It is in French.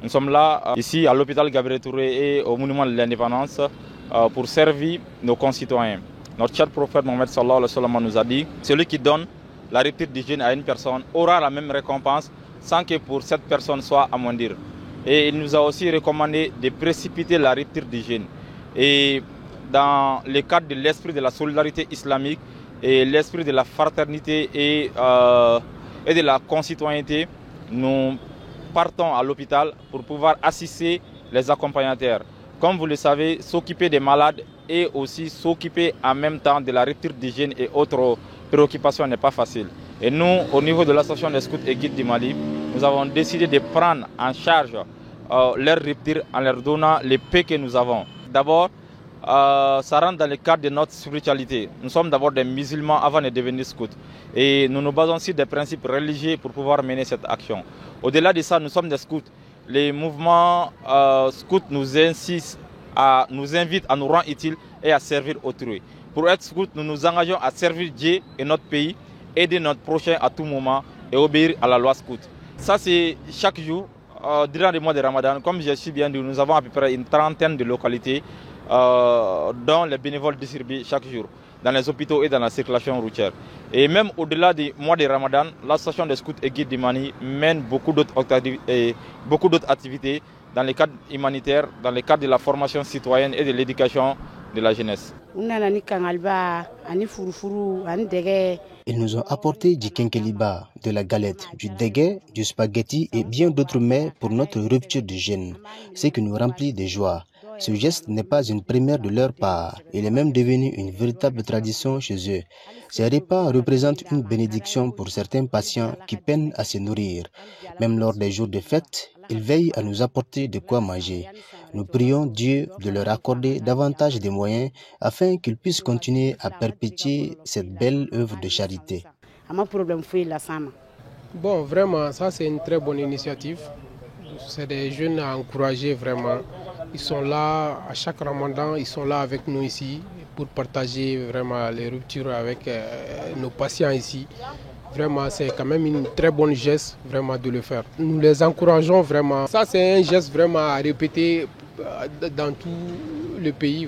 Nous sommes là, ici, à l'hôpital Gabriel Touré et au monument de l'indépendance pour servir nos concitoyens. Notre cher prophète Mohammed sallallahu alayhi wa sallam nous a dit, celui qui donne la rupture d'hygiène à une personne aura la même récompense sans que pour cette personne soit amondir. Et il nous a aussi recommandé de précipiter la rupture d'hygiène. Et dans le cadre de l'esprit de la solidarité islamique et l'esprit de la fraternité et de la concitoyenneté, nous partons à l'hôpital pour pouvoir assister les accompagnateurs. Comme vous le savez, s'occuper des malades et aussi s'occuper en même temps de la rupture d'hygiène et autres préoccupations n'est pas facile. Et nous, au niveau de l'association des scouts et guides du Mali, nous avons décidé de prendre en charge leur rupture en leur donnant les paix que nous avons. D'abord, ça rentre dans le cadre de notre spiritualité. Nous sommes d'abord des musulmans avant de devenir scouts. Et nous nous basons sur des principes religieux pour pouvoir mener cette action. Au-delà de ça, nous sommes des scouts. Les mouvements scouts nous invitent à nous rendre utiles et à servir autrui. Pour être scouts, nous nous engageons à servir Dieu et notre pays, aider notre prochain à tout moment et obéir à la loi scout. Ça, c'est chaque jour, durant le mois de Ramadan. Comme je suis bien dit, nous avons à peu près une trentaine de localités dont les bénévoles distribuent chaque jour dans les hôpitaux et dans la circulation routière. Et même au-delà du mois de Ramadan, l'association des scouts et guides du Mali mène beaucoup d'autres activités dans le cadre humanitaire, dans le cadre de la formation citoyenne et de l'éducation de la jeunesse. Ils nous ont apporté du kenkeliba, de la galette, du dégué, du spaghetti et bien d'autres mets pour notre rupture de jeûne, ce qui nous remplit de joie. Ce geste n'est pas une première de leur part, il est même devenu une véritable tradition chez eux. Ces repas représentent une bénédiction pour certains patients qui peinent à se nourrir. Même lors des jours de fête, ils veillent à nous apporter de quoi manger. Nous prions Dieu de leur accorder davantage de moyens afin qu'ils puissent continuer à perpétuer cette belle œuvre de charité. Bon, vraiment, ça c'est une très bonne initiative. C'est des jeunes à encourager vraiment. Ils sont là à chaque Ramadan, ils sont là avec nous ici pour partager vraiment les ruptures avec nos patients ici. Vraiment, c'est quand même une très bonne geste vraiment de le faire. Nous les encourageons vraiment. Ça, c'est un geste vraiment à répéter dans tout le pays.